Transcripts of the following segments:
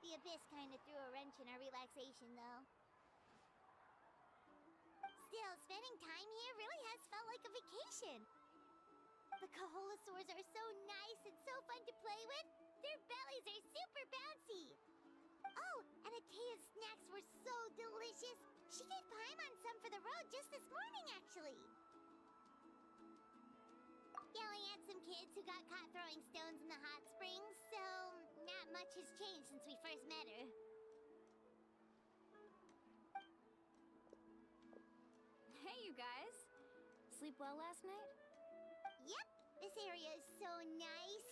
the Abyss kinda threw a wrench in our relaxation, though. Still, spending time here really has felt like a vacation. The Kaholosaurs are so nice and so fun to play with. Their bellies are super bouncy. Oh, and Atea's snacks were so delicious. She gave Paimon some for the road just this morning, actually. Yelling at some kids who got caught throwing stones in the hot springs, so not much has changed since we first met her. Hey, you guys. Sleep well last night? Yep, this area is so nice.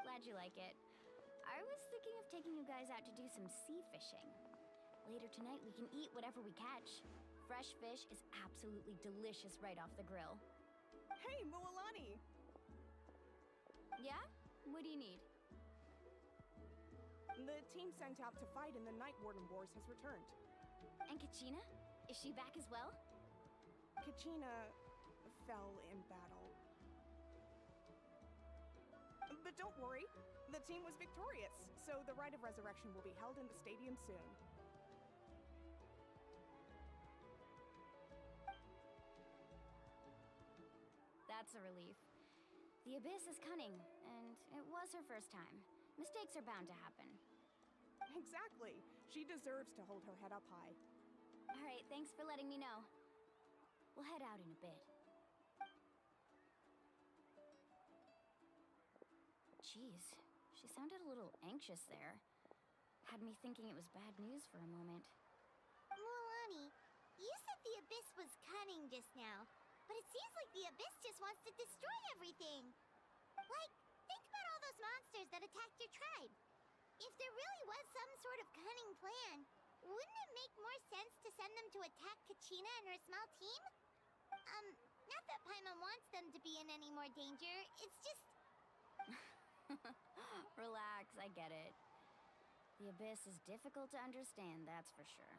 Glad you like it. I was thinking of taking you guys out to do some sea fishing. Later tonight, we can eat whatever we catch. Fresh fish is absolutely delicious right off the grill. Hey, Mualani! Yeah? What do you need? The team sent out to fight in the Night Warden Wars has returned. And Kachina? Is she back as well? Kachina fell in battle. But don't worry, the team was victorious, so the Rite of Resurrection will be held in the stadium soon. That's a relief. The Abyss is cunning, and it was her first time. Mistakes are bound to happen. Exactly. She deserves to hold her head up high. All right, thanks for letting me know. We'll head out in a bit. Jeez, she sounded a little anxious there. Had me thinking it was bad news for a moment. Mualani, you said the Abyss was cunning just now, but it seems like the Abyss just wants to destroy everything. Like, think about all those monsters that attacked your tribe. If there really was some sort of cunning plan, wouldn't it make more sense to send them to attack Kachina and her small team? Not that Paimon wants them to be in any more danger, it's just... Relax, I get it. The Abyss is difficult to understand, that's for sure.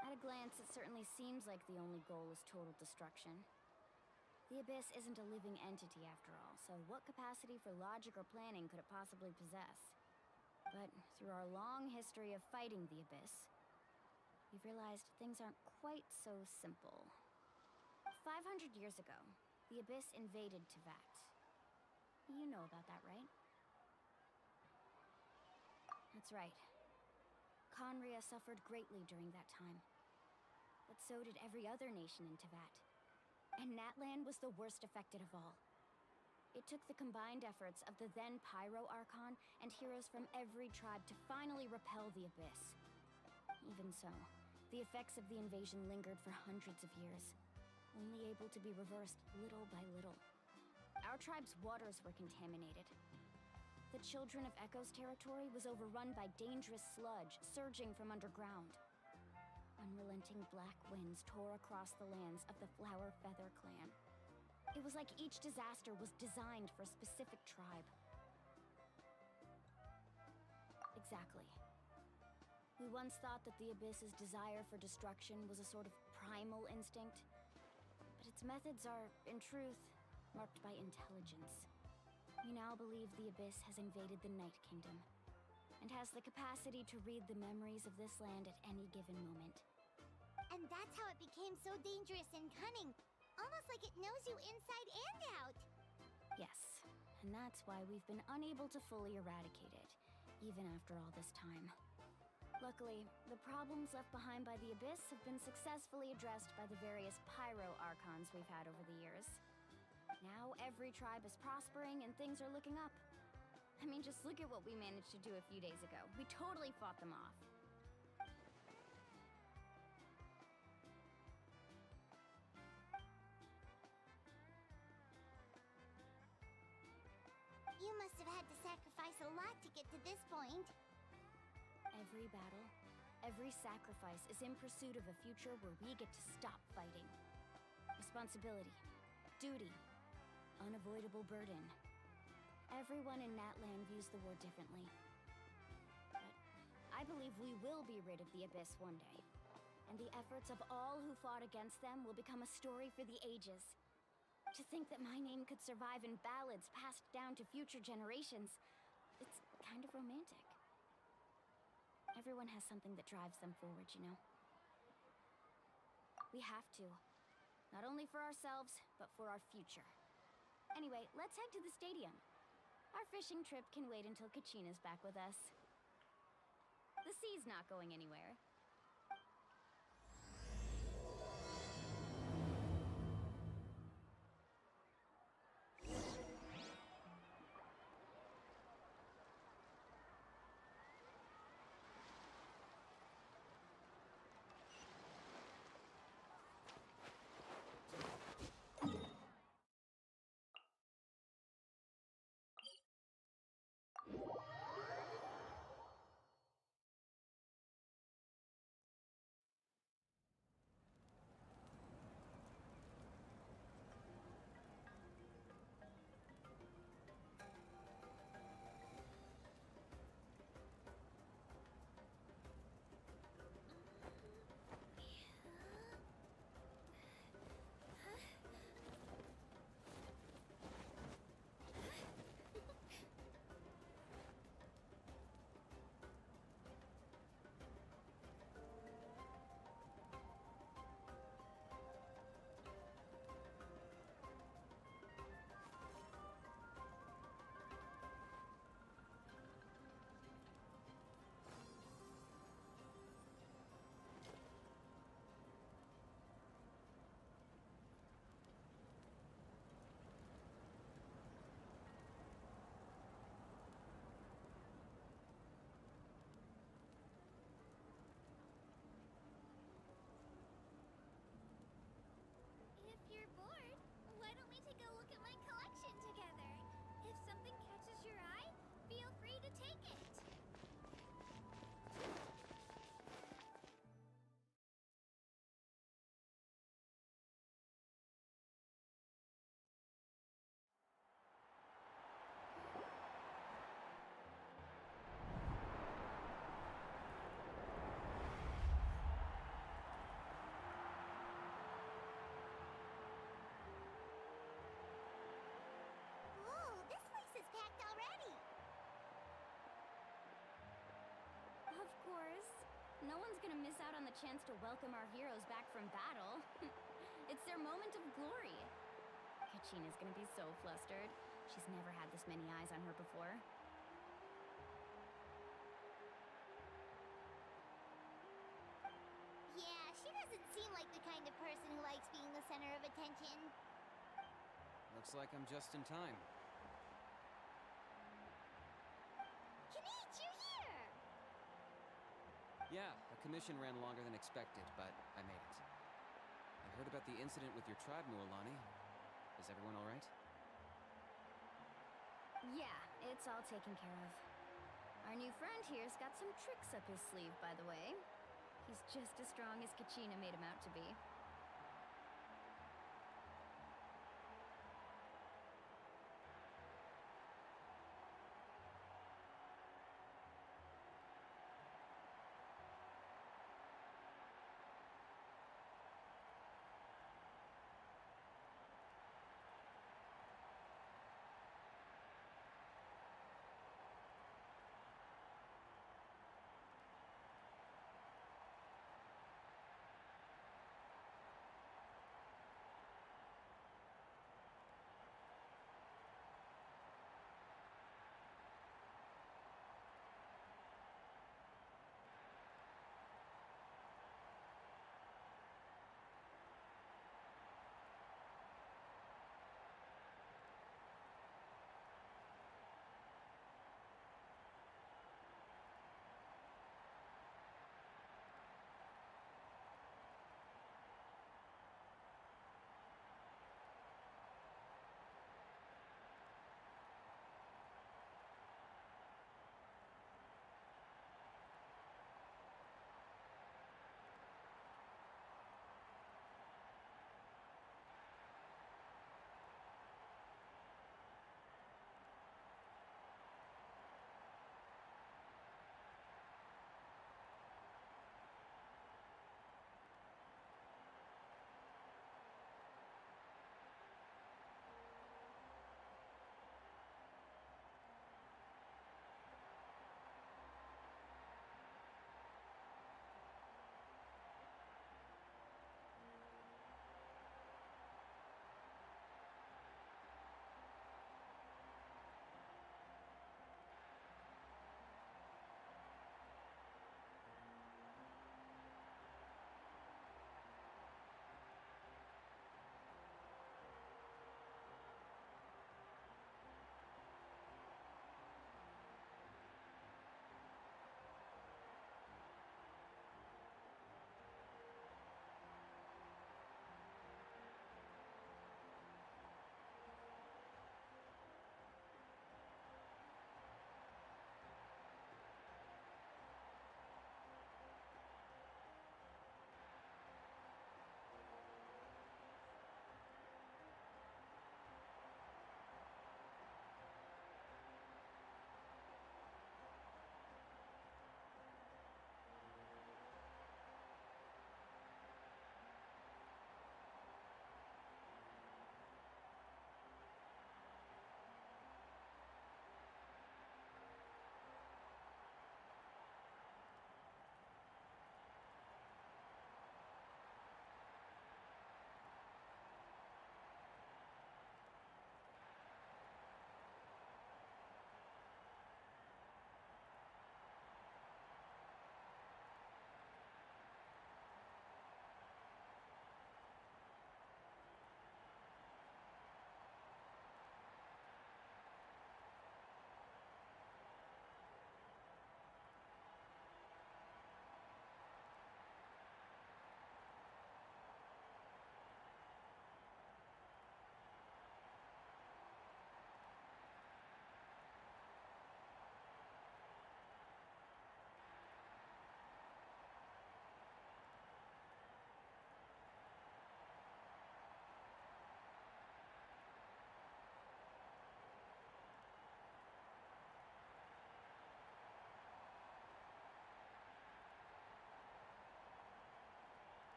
At a glance, it certainly seems like the only goal is total destruction. The Abyss isn't a living entity after all, so what capacity for logic or planning could it possibly possess? But through our long history of fighting the Abyss, we've realized things aren't quite so simple. 500 years ago, the Abyss invaded Teyvat. You know about that, right? That's right. Conria suffered greatly during that time. But so did every other nation in Teyvat. And Natlan was the worst affected of all. It took the combined efforts of the then Pyro Archon and heroes from every tribe to finally repel the Abyss. Even so, the effects of the invasion lingered for hundreds of years, only able to be reversed little by little. Our tribe's waters were contaminated. The Children of Echo's territory was overrun by dangerous sludge surging from underground. Unrelenting black winds tore across the lands of the Flower Feather clan. It was like each disaster was designed for a specific tribe. Exactly. We once thought that the Abyss's desire for destruction was a sort of primal instinct, but its methods are, in truth, marked by intelligence. We now believe the Abyss has invaded the Night Kingdom, and has the capacity to read the memories of this land at any given moment. And that's how it became so dangerous and cunning. Almost like it knows you inside and out. Yes, and that's why we've been unable to fully eradicate it, even after all this time. Luckily, the problems left behind by the Abyss have been successfully addressed by the various Pyro Archons we've had over the years. Now every tribe is prospering and things are looking up. I mean, just look at what we managed to do a few days ago. We totally fought them off. You must have had to sacrifice a lot to get to this point. Every battle, every sacrifice is in pursuit of a future where we get to stop fighting. Responsibility, duty, unavoidable burden. Everyone in Natlan views the war differently. But I believe we will be rid of the Abyss one day. And the efforts of all who fought against them will become a story for the ages. To think that my name could survive in ballads passed down to future generations, it's kind of romantic. Everyone has something that drives them forward, you know? We have to. Not only for ourselves, but for our future. Anyway, let's head to the stadium. Our fishing trip can wait until Kachina's back with us. The sea's not going anywhere. If you're bored, why don't we take a look at my collection together? If something catches your eye, feel free to take it. Whoa, this place is packed already. Of course. No one's gonna miss out on the chance to welcome our heroes back from battle. It's their moment of glory. Kachina's gonna be so flustered. She's never had this many eyes on her before. Yeah, she doesn't seem like the kind of person who likes being the center of attention. Looks like I'm just in time. Kinich, you're here! Yeah, a commission ran longer than expected, but I made it. I heard about the incident with your tribe, Mualani. Is everyone alright? Yeah, it's all taken care of. Our new friend here's got some tricks up his sleeve, by the way. He's just as strong as Kachina made him out to be.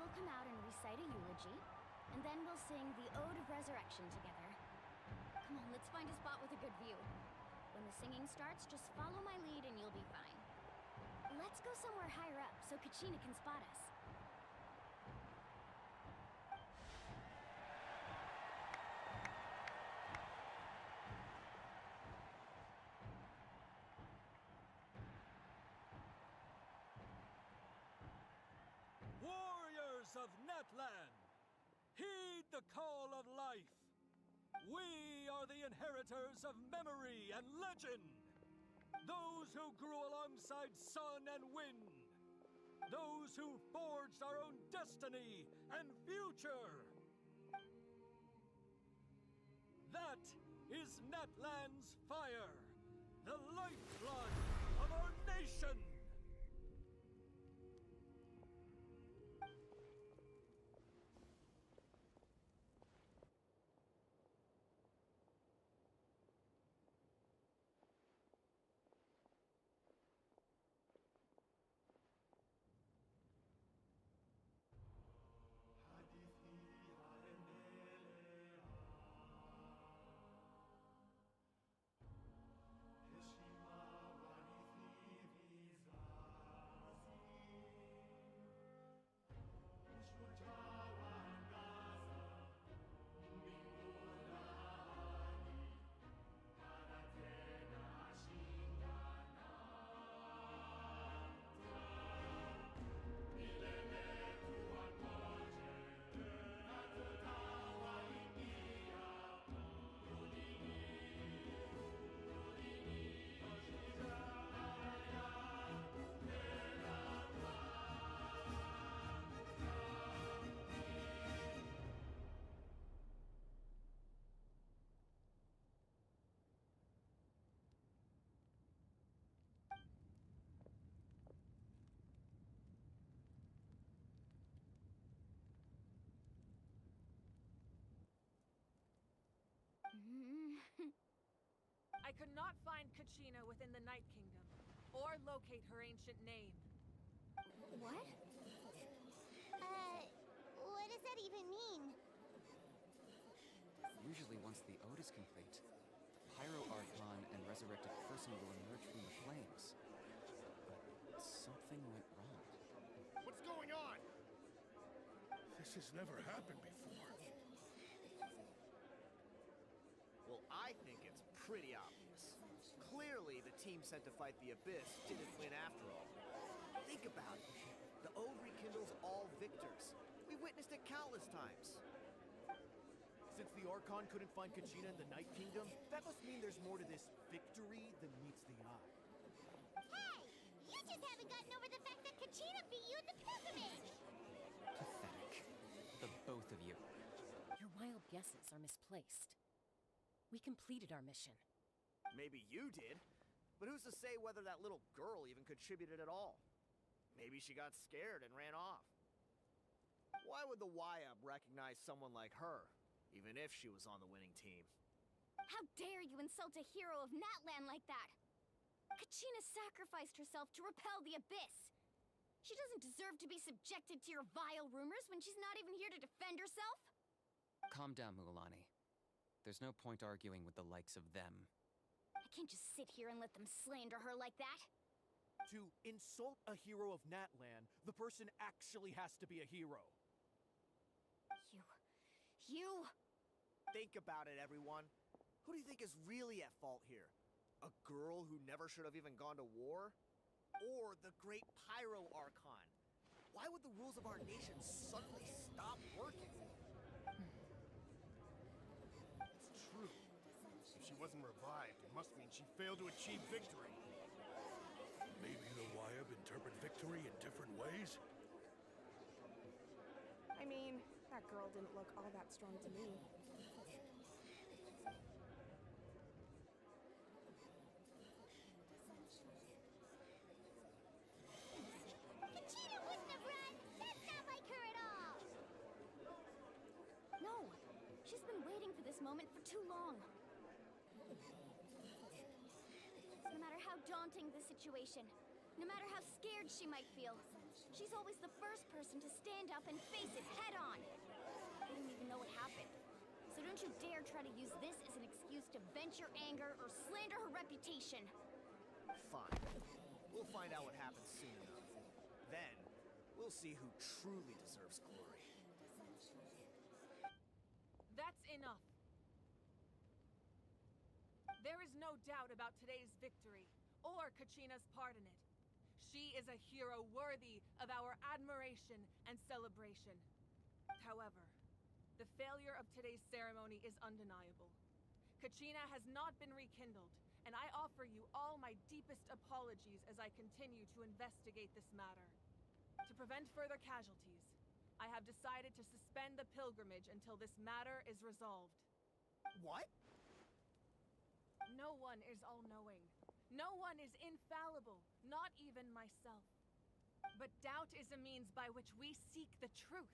will come out and recite a eulogy, and then we'll sing the Ode of Resurrection together. Come on, let's find a spot with a good view. When the singing starts, just follow my lead and you'll be fine. Let's go somewhere higher up so Kachina can spot us. Warriors of Netland, heed the call of life. We are the inheritors of memory and legend. Those who grew alongside sun and wind. Those who forged our own destiny and future. That is Netland's fire, the lifeblood of our nation. I could not find Kachina within the Night Kingdom, or locate her ancient name. What? What does that even mean? Usually once the ode is complete, the Pyro Archon and resurrected person will emerge from the flames. But something went wrong. What's going on? This has never happened before. Well, I think it's pretty obvious. Clearly, the team sent to fight the Abyss didn't win after all. Think about it. The Ode rekindles all victors. We witnessed it countless times. Since the Archon couldn't find Kachina in the Night Kingdom, that must mean there's more to this victory than meets the eye. Hey! You just haven't gotten over the fact that Kachina beat you in the pilgrimage! Pathetic. The both of you. Your wild guesses are misplaced. We completed our mission. Maybe you did, but who's to say whether that little girl even contributed at all? Maybe she got scared and ran off. Why would the YUB recognize someone like her, even if she was on the winning team? How dare you insult a hero of Natlan like that? Kachina sacrificed herself to repel the Abyss. She doesn't deserve to be subjected to your vile rumors when she's not even here to defend herself. Calm down, Mualani. There's no point arguing with the likes of them. I can't just sit here and let them slander her like that. To insult a hero of Natlan, the person actually has to be a hero. You... Think about it, everyone. Who do you think is really at fault here? A girl who never should have even gone to war? Or the great Pyro Archon? Why would the rules of our nation suddenly stop working? It's true. If she wasn't revived, it must mean she failed to achieve victory. Maybe the YUB interpret victory in different ways? I mean, that girl didn't look all that strong to me. Kachina wouldn't have run! That's not like her at all! No! She's been waiting for this moment for too long. No matter how daunting the situation, no matter how scared she might feel, She's always the first person to stand up and face it head on. I don't even know what happened. So don't you dare try to use this as an excuse to vent your anger or slander her reputation. Fine. We'll find out what happens soon enough. Then, we'll see who truly deserves glory. That's enough. There is no doubt about today's victory, or Kachina's part in it. She is a hero worthy of our admiration and celebration. However, the failure of today's ceremony is undeniable. Kachina has not been rekindled, and I offer you all my deepest apologies as I continue to investigate this matter. To prevent further casualties, I have decided to suspend the pilgrimage until this matter is resolved. What? No one is all-knowing. No one is infallible, not even myself. But doubt is a means by which we seek the truth,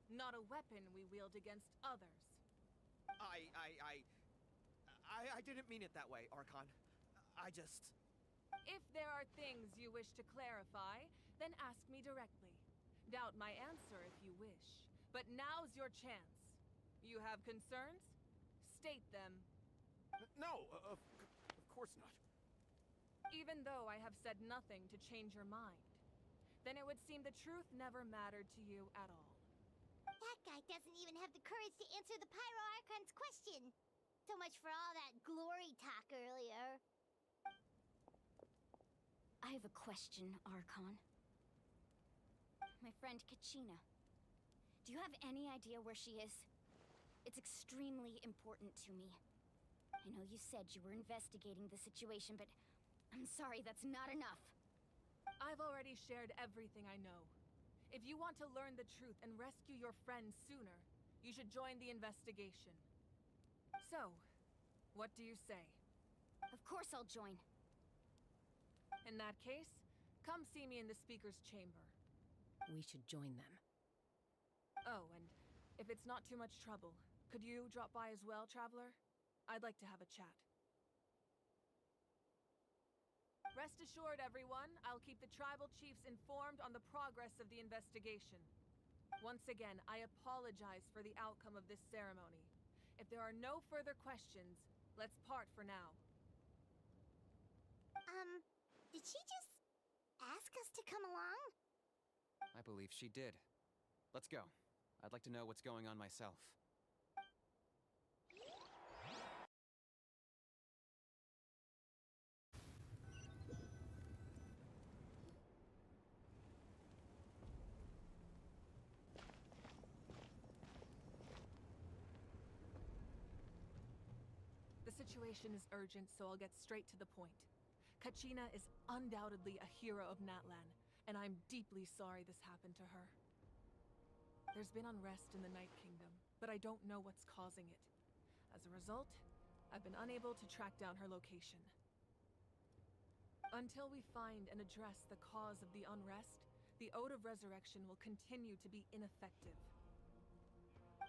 not a weapon we wield against others. I didn't mean it that way, Archon. I just... If there are things you wish to clarify, then ask me directly. Doubt my answer if you wish. But now's your chance. You have concerns? State them. No, of course not. Even though I have said nothing to change your mind, then it would seem the truth never mattered to you at all. That guy doesn't even have the courage to answer the Pyro Archon's question. So much for all that glory talk earlier. I have a question, Archon. My friend Kachina. Do you have any idea where she is? It's extremely important to me. I know you said you were investigating the situation, but I'm sorry, that's not enough. I've already shared everything I know. If you want to learn the truth and rescue your friend sooner, you should join the investigation. So, what do you say? Of course I'll join. In that case, come see me in the speaker's chamber. We should join them. Oh, and if it's not too much trouble, could you drop by as well, Traveler? I'd like to have a chat. Rest assured, everyone, I'll keep the tribal chiefs informed on the progress of the investigation. Once again, I apologize for the outcome of this ceremony. If there are no further questions, let's part for now. Did she just ask us to come along? I believe she did. Let's go. I'd like to know what's going on myself. The situation is urgent, so I'll get straight to the point. Kachina is undoubtedly a hero of Natlan, and I'm deeply sorry this happened to her. There's been unrest in the Night Kingdom, but I don't know what's causing it. As a result, I've been unable to track down her location. Until we find and address the cause of the unrest, the Ode of Resurrection will continue to be ineffective.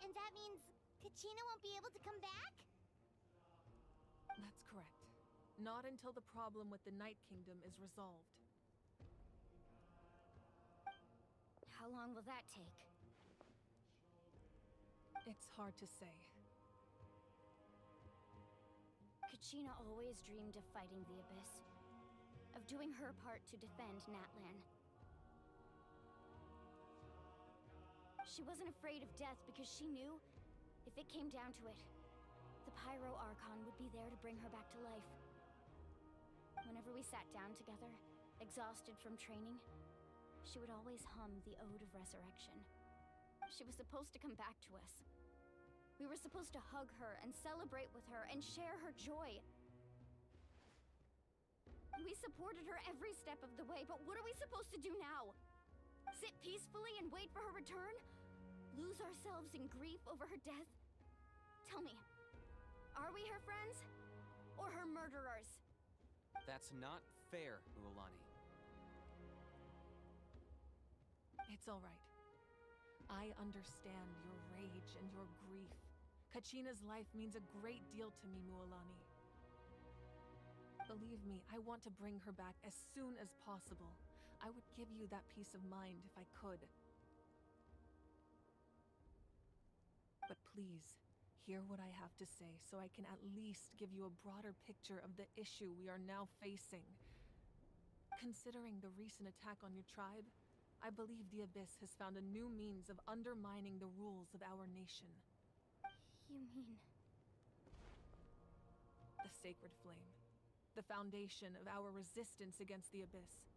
And that means Kachina won't be able to come back? That's correct. Not until the problem with the Night Kingdom is resolved. How long will that take? It's hard to say. Kachina always dreamed of fighting the Abyss. Of doing her part to defend Natlan. She wasn't afraid of death because she knew, if it came down to it, the Pyro Archon would be there to bring her back to life. Whenever we sat down together, exhausted from training, she would always hum the Ode of Resurrection. She was supposed to come back to us. We were supposed to hug her and celebrate with her and share her joy. We supported her every step of the way, but what are we supposed to do now? Sit peacefully and wait for her return? Lose ourselves in grief over her death? Tell me, are we her friends? Or her murderers? That's not fair, Uolani. It's all right. I understand your rage and your grief. Kachina's life means a great deal to me, Mualani. Believe me, I want to bring her back as soon as possible. I would give you that peace of mind if I could. But please, hear what I have to say so I can at least give you a broader picture of the issue we are now facing. Considering the recent attack on your tribe, I believe the Abyss has found a new means of undermining the rules of our nation. You mean... The Sacred Flame. The foundation of our resistance against the Abyss.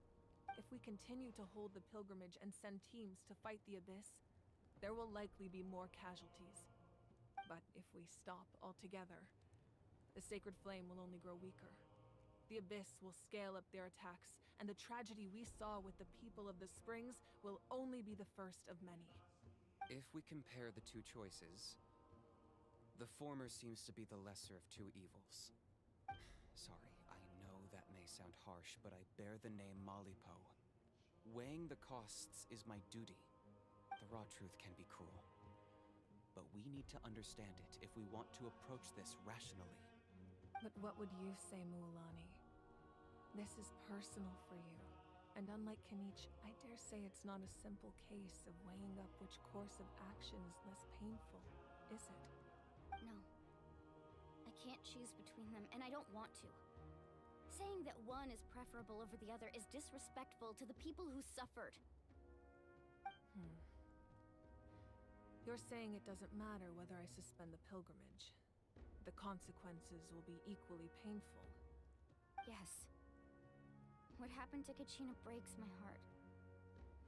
If we continue to hold the pilgrimage and send teams to fight the Abyss, there will likely be more casualties. But if we stop altogether, the Sacred Flame will only grow weaker. The Abyss will scale up their attacks, and the tragedy we saw with the people of the Springs will only be the first of many. If we compare the two choices, the former seems to be the lesser of two evils. Sorry, I know that may sound harsh, but I bear the name Malipo. Weighing the costs is my duty. The raw truth can be cruel. But we need to understand it if we want to approach this rationally. But what would you say, Mualani? This is personal for you. And unlike Kinich, I dare say it's not a simple case of weighing up which course of action is less painful, is it? No. I can't choose between them, and I don't want to. Saying that one is preferable over the other is disrespectful to the people who suffered. You're saying it doesn't matter whether I suspend the pilgrimage. The consequences will be equally painful. Yes. What happened to Kachina breaks my heart.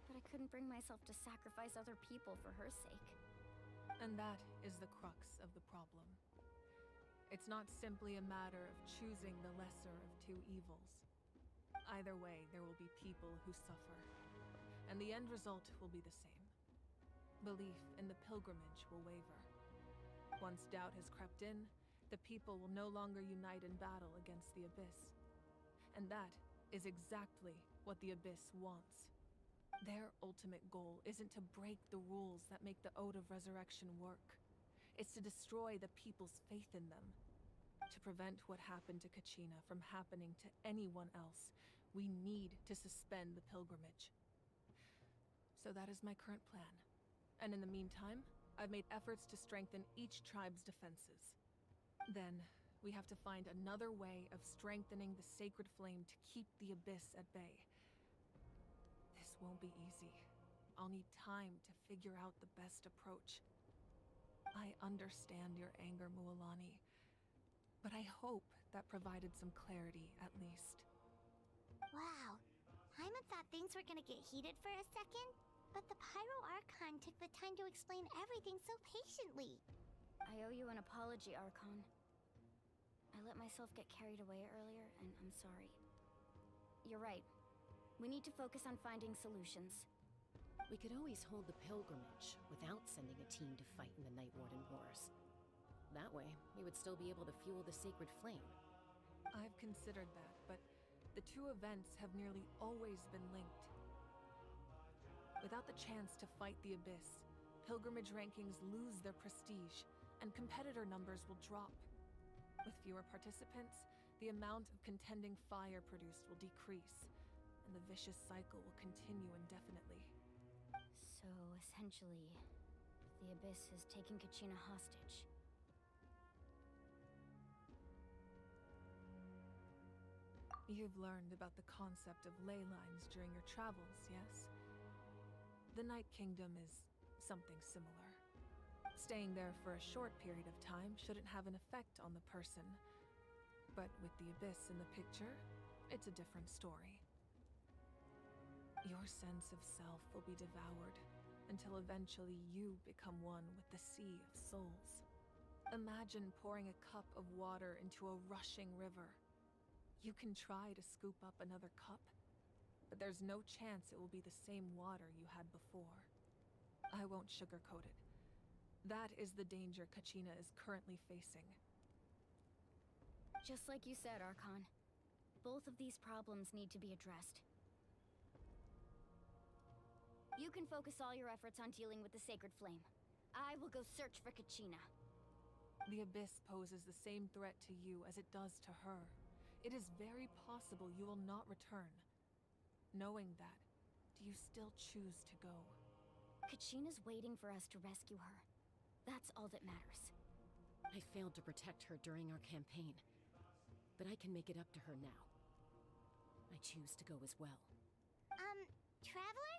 But I couldn't bring myself to sacrifice other people for her sake. And that is the crux of the problem. It's not simply a matter of choosing the lesser of two evils. Either way, there will be people who suffer. And the end result will be the same. Belief in the pilgrimage will waver. Once doubt has crept in, the people will no longer unite in battle against the Abyss. And that is exactly what the Abyss wants. Their ultimate goal isn't to break the rules that make the Ode of Resurrection work. It's to destroy the people's faith in them. To prevent what happened to Kachina from happening to anyone else, we need to suspend the pilgrimage. So that is my current plan. And in the meantime, I've made efforts to strengthen each tribe's defenses. Then, we have to find another way of strengthening the Sacred Flame to keep the Abyss at bay. This won't be easy. I'll need time to figure out the best approach. I understand your anger, Mualani, but I hope that provided some clarity, at least. Wow. Hyman thought things were gonna get heated for a second, but the Pyro Archon took the time to explain everything so patiently. I owe you an apology, Archon. I let myself get carried away earlier, and I'm sorry. You're right. We need to focus on finding solutions. We could always hold the pilgrimage without sending a team to fight in the Night Warden Wars. That way, we would still be able to fuel the Sacred Flame. I've considered that, but the two events have nearly always been linked. Without the chance to fight the Abyss, pilgrimage rankings lose their prestige, and competitor numbers will drop. With fewer participants, the amount of contending fire produced will decrease, and the vicious cycle will continue indefinitely. So, essentially, the Abyss is taking Kachina hostage. You've learned about the concept of ley lines during your travels, yes? The Night Kingdom is something similar. Staying there for a short period of time shouldn't have an effect on the person. But with the Abyss in the picture, it's a different story. Your sense of self will be devoured, until eventually you become one with the Sea of Souls. Imagine pouring a cup of water into a rushing river. You can try to scoop up another cup, but there's no chance it will be the same water you had before. I won't sugarcoat it. That is the danger Kachina is currently facing. Just like you said, Archon. Both of these problems need to be addressed. You can focus all your efforts on dealing with the Sacred Flame. I will go search for Kachina. The Abyss poses the same threat to you as it does to her. It is very possible you will not return. Knowing that, do you still choose to go? Kachina's waiting for us to rescue her. That's all that matters. I failed to protect her during our campaign, but I can make it up to her now. I choose to go as well. Traveler?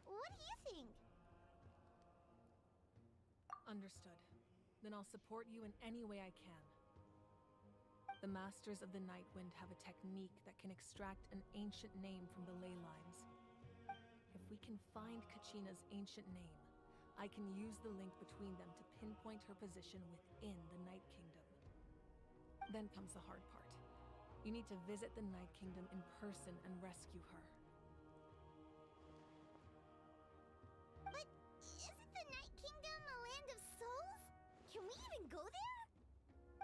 What do you think? Understood. Then I'll support you in any way I can. The Masters of the Nightwind have a technique that can extract an ancient name from the ley lines. If we can find Kachina's ancient name, I can use the link between them to pinpoint her position within the Night Kingdom. Then comes the hard part. You need to visit the Night Kingdom in person and rescue her. But isn't the Night Kingdom a land of souls? Can we even go there?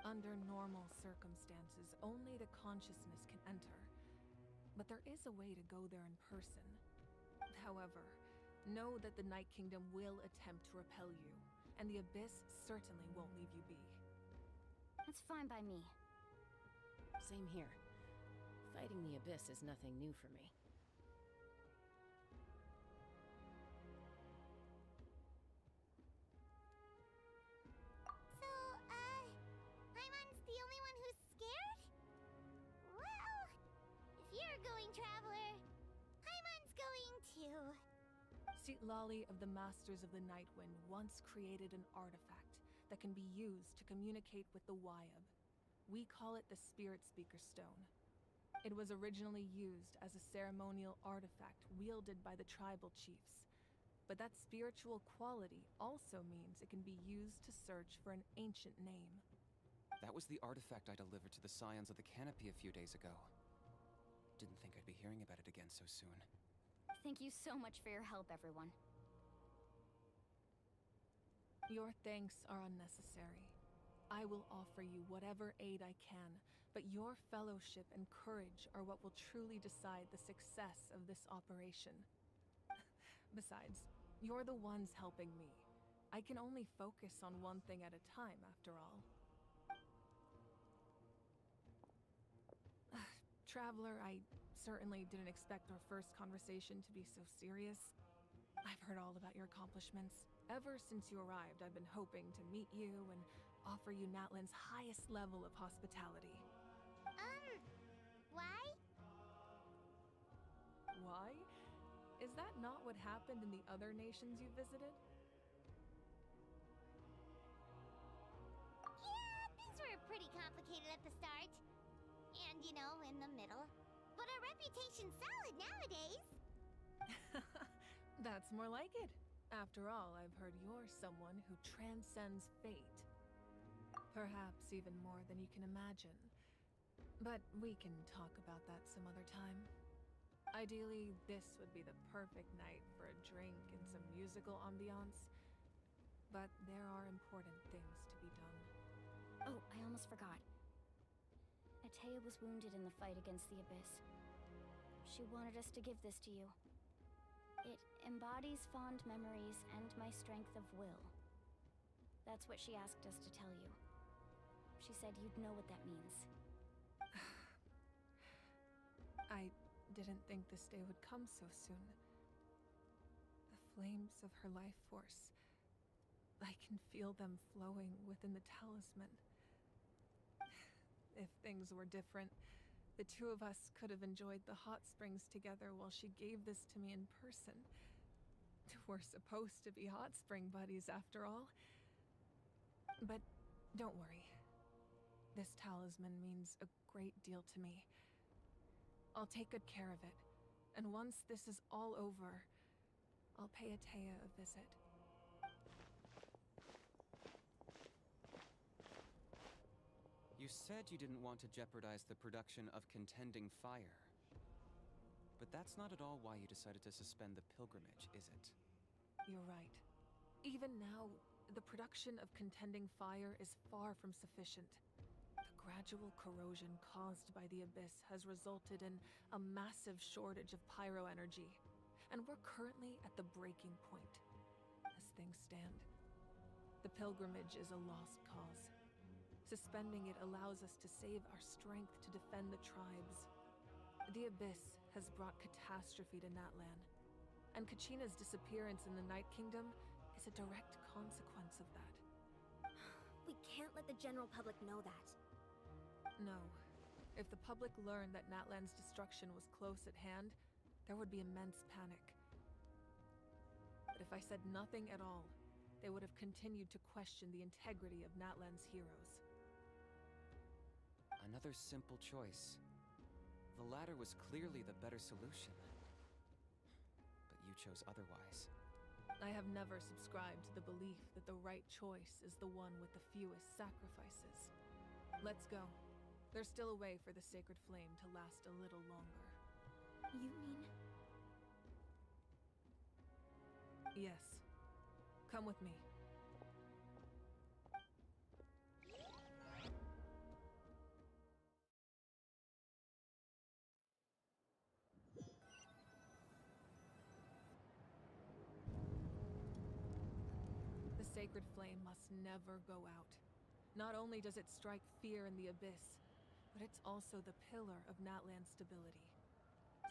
Under normal circumstances, only the consciousness can enter. But there is a way to go there in person. However, know that the Night Kingdom will attempt to repel you, and the Abyss certainly won't leave you be. That's fine by me. Same here. Fighting the Abyss is nothing new for me. So, Paimon's the only one who's scared? Well, if you're going, Traveler, Paimon's going too. Citlali of the Masters of the Nightwind once created an artifact that can be used to communicate with the Wyab. We call it the Spirit Speaker Stone. It was originally used as a ceremonial artifact wielded by the tribal chiefs. But that spiritual quality also means it can be used to search for an ancient name. That was the artifact I delivered to the Scions of the Canopy a few days ago. Didn't think I'd be hearing about it again so soon. Thank you so much for your help, everyone. Your thanks are unnecessary. I will offer you whatever aid I can, but your fellowship and courage are what will truly decide the success of this operation. Besides, you're the ones helping me. I can only focus on one thing at a time, after all. Traveler, I certainly didn't expect our first conversation to be so serious. I've heard all about your accomplishments. Ever since you arrived, I've been hoping to meet you and offer you Natlan's highest level of hospitality. Why? Why? Is that not what happened in the other nations you visited? Yeah, things were pretty complicated at the start. And, you know, in the middle. But our reputation's solid nowadays. That's more like it. After all, I've heard you're someone who transcends fate. Perhaps even more than you can imagine. But we can talk about that some other time. Ideally, this would be the perfect night for a drink and some musical ambiance. But there are important things to be done. Oh, I almost forgot. Atea was wounded in the fight against the Abyss. She wanted us to give this to you. It embodies fond memories and my strength of will. That's what she asked us to tell you. She said you'd know what that means. I didn't think this day would come so soon. The flames of her life force. I can feel them flowing within the talisman. If things were different, the two of us could have enjoyed the hot springs together while she gave this to me in person. We're supposed to be hot spring buddies after all. But don't worry. This talisman means a great deal to me. I'll take good care of it, and once this is all over, I'll pay Atea a visit. You said you didn't want to jeopardize the production of Contending Fire. But that's not at all why you decided to suspend the pilgrimage, is it? You're right. Even now, the production of Contending Fire is far from sufficient. The gradual corrosion caused by the Abyss has resulted in a massive shortage of pyro energy, and we're currently at the breaking point. As things stand, the pilgrimage is a lost cause. Suspending it allows us to save our strength to defend the tribes. The Abyss has brought catastrophe to Natlan. and Kachina's disappearance in the Night Kingdom is a direct consequence of that. We can't let the general public know that. No. If the public learned that Natlan's destruction was close at hand, there would be immense panic. But if I said nothing at all, they would have continued to question the integrity of Natlan's heroes. Another simple choice. The latter was clearly the better solution. But you chose otherwise. I have never subscribed to the belief that the right choice is the one with the fewest sacrifices. Let's go. There's still a way for the sacred flame to last a little longer. You mean... Yes. Come with me. The sacred flame must never go out. Not only does it strike fear in the abyss, but it's also the pillar of Natlan's stability.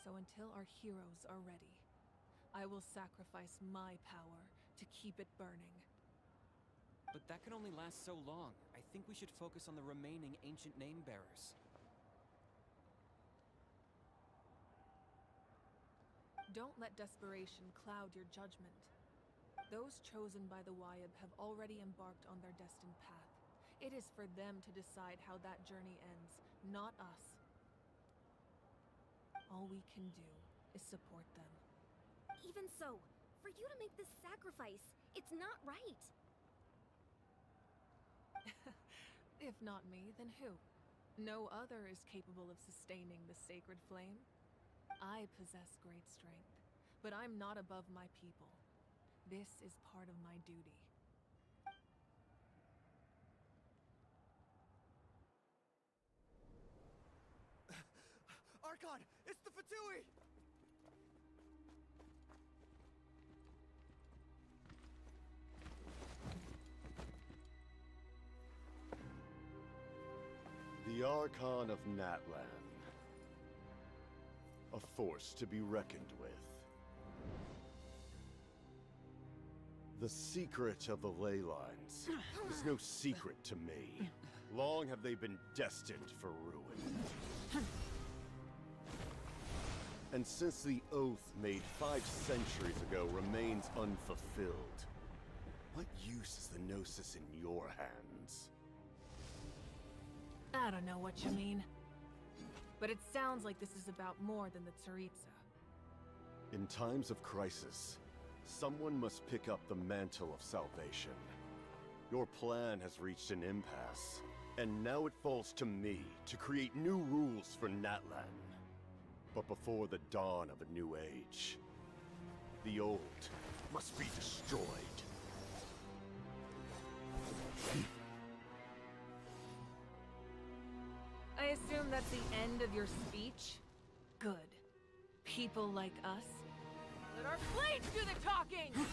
So until our heroes are ready, I will sacrifice my power to keep it burning. But that can only last so long. I think we should focus on the remaining ancient name bearers. Don't let desperation cloud your judgment. Those chosen by the Wayab have already embarked on their destined path. It is for them to decide how that journey ends, not us. All we can do is support them. Even so, for you to make this sacrifice, it's not right. If not me, then who? No other is capable of sustaining the sacred flame. I possess great strength, but I'm not above my people. This is part of my duty. Archon, it's the Fatui! The Archon of Natlan. A force to be reckoned with. The secret of the ley lines is no secret to me. Long have they been destined for ruin. And since the oath made 5 centuries ago remains unfulfilled, what use is the Gnosis in your hands? I don't know what you mean. But it sounds like this is about more than the cσrчяйgντ. In times of crisis, someone must pick up the mantle of salvation. Your plan has reached an impasse, and now it falls to me to create new rules for Natlan. But before the dawn of a new age, the old must be destroyed. I assume that's the end of your speech? Good. People like us. Let our blades do the talking!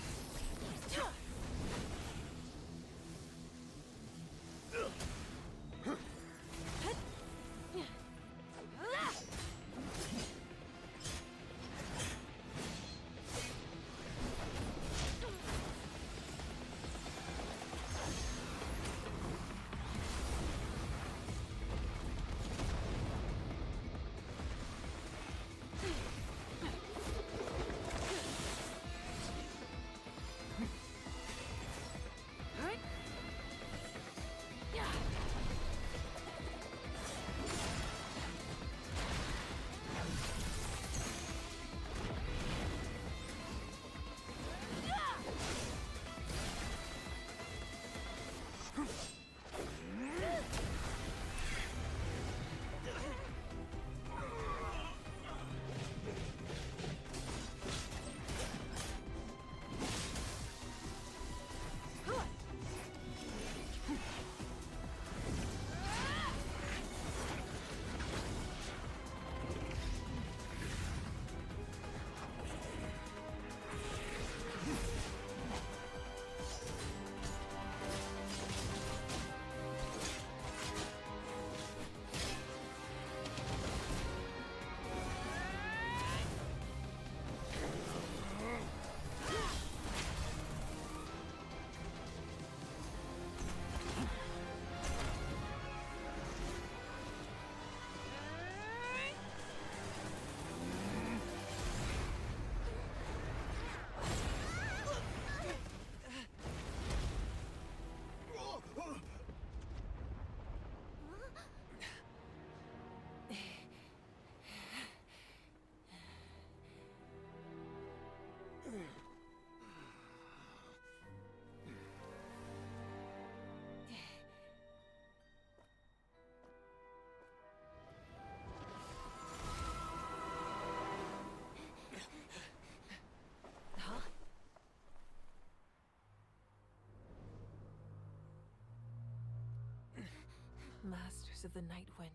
Masters of the Night Wind.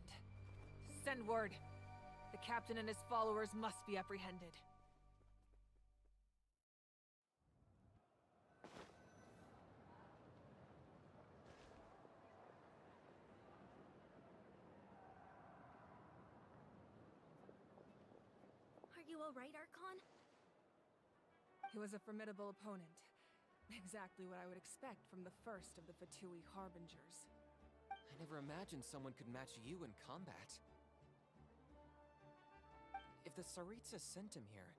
Send word. The captain and his followers must be apprehended. Are you all right, Archon? He was a formidable opponent. Exactly what I would expect from the first of the Fatui Harbingers. I never imagined someone could match you in combat. If the cσrcyaigντ sent him here,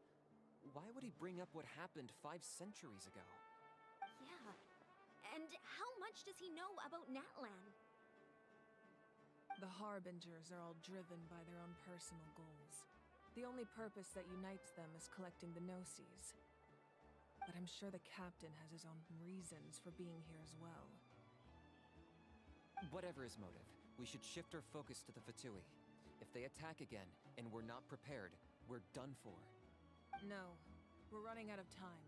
why would he bring up what happened 5 centuries ago? Yeah. And how much does he know about Natlan? The Harbingers are all driven by their own personal goals. The only purpose that unites them is collecting the Gnosis. But I'm sure the captain has his own reasons for being here as well. Whatever his motive, we should shift our focus to the Fatui. If they attack again, and we're not prepared, we're done for. No, we're running out of time.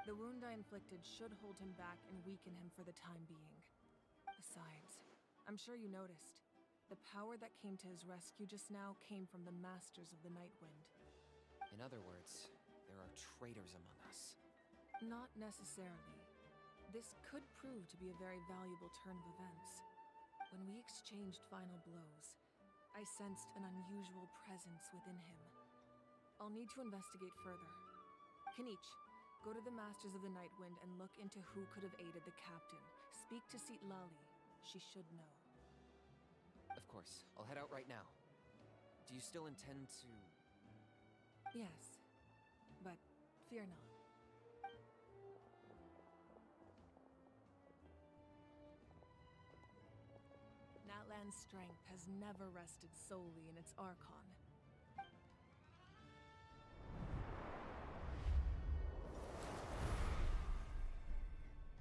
The wound I inflicted should hold him back and weaken him for the time being. Besides, I'm sure you noticed. The power that came to his rescue just now came from the Masters of the Night Wind. In other words, there are traitors among us. Not necessarily. This could prove to be a very valuable turn of events. When we exchanged final blows, I sensed an unusual presence within him. I'll need to investigate further. Kenichi, go to the Masters of the Night Wind and look into who could have aided the captain. Speak to Lali. She should know. Of course, I'll head out right now. Do you still intend to... Yes, but fear not. Natlan's strength has never rested solely in its Archon.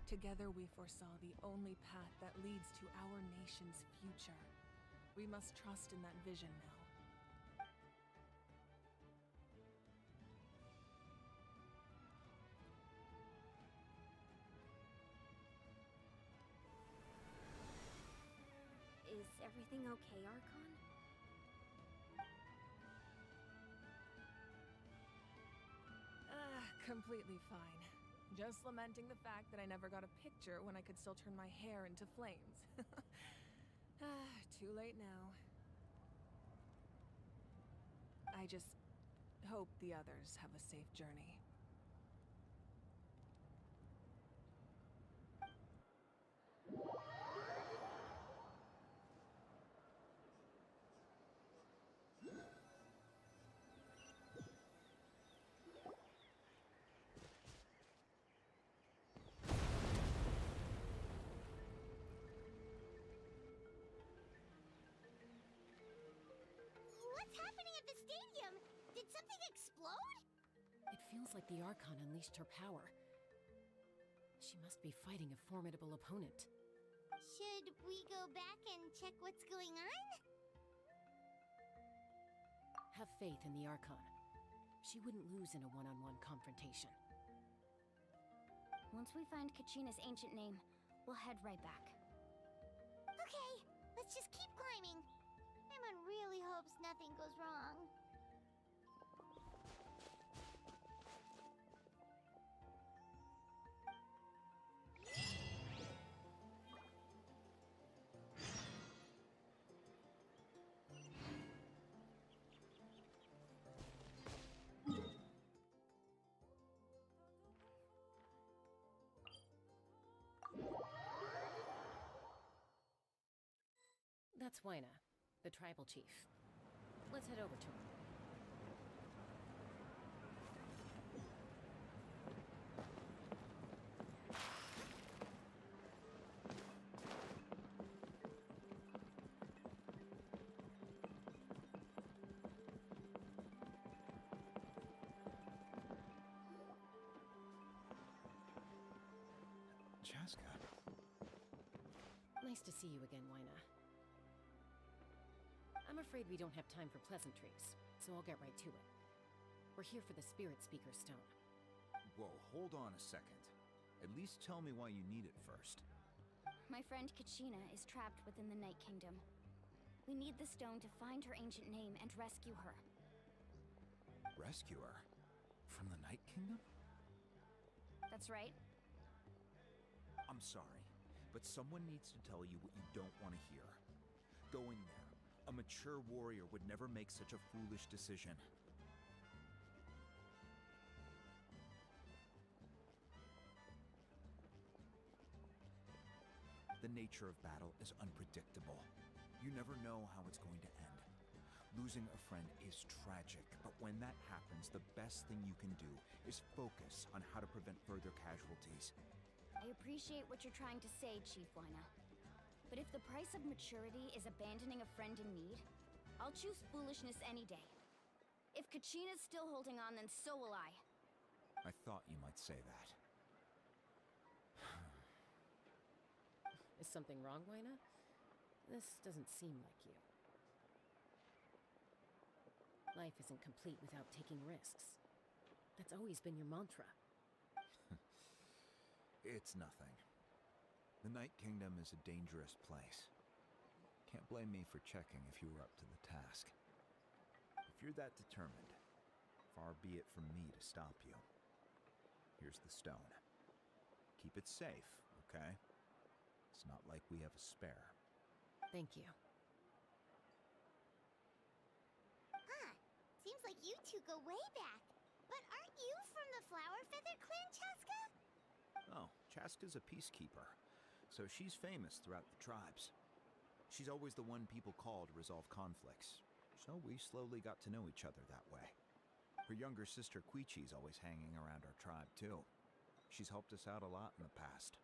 Together we foresaw the only path that leads to our nation's future. We must trust in that vision now. Is everything okay, Archon? Completely fine. Just lamenting the fact that I never got a picture when I could still turn my hair into flames. Too late now. I just hope the others have a safe journey. What's happening at the stadium? Did something explode? It feels like the Archon unleashed her power. She must be fighting a formidable opponent. Should we go back and check what's going on? Have faith in the Archon. She wouldn't lose in a one-on-one confrontation. Once we find Kachina's ancient name, we'll head right back. Okay, let's just keep climbing. Emon really hopes nothing goes wrong. That's Waina, the tribal chief. Let's head over to him. Chaska. Nice to see you again, Waina. I'm afraid we don't have time for pleasantries, so I'll get right to it. We're here for the Spirit Speaker Stone. Whoa, hold on a second. At least tell me why you need it first. My friend Kachina is trapped within the Night Kingdom. We need the stone to find her ancient name and rescue her. Rescue her? From the Night Kingdom? That's right. I'm sorry, but someone needs to tell you what you don't want to hear. Go in there. A mature warrior would never make such a foolish decision. The nature of battle is unpredictable. You never know how it's going to end. Losing a friend is tragic, but when that happens, the best thing you can do is focus on how to prevent further casualties. I appreciate what you're trying to say, Chief Wyna. But if the price of maturity is abandoning a friend in need, I'll choose foolishness any day. If Kachina's still holding on, then so will I. I thought you might say that. Is something wrong, Wyna? This doesn't seem like you. Life isn't complete without taking risks. That's always been your mantra. It's nothing. The Night Kingdom is a dangerous place. Can't blame me for checking if you were up to the task. If you're that determined, far be it from me to stop you. Here's the stone. Keep it safe, okay? It's not like we have a spare. Thank you. Huh. Seems like you two go way back. But aren't you from the Flower Feather Clan, Chaska? Oh, Chaska's a peacekeeper, so she's famous throughout the tribes. She's always the one people call to resolve conflicts, so we slowly got to know each other that way. Her younger sister Quichi's always hanging around our tribe, too. She's helped us out a lot in the past.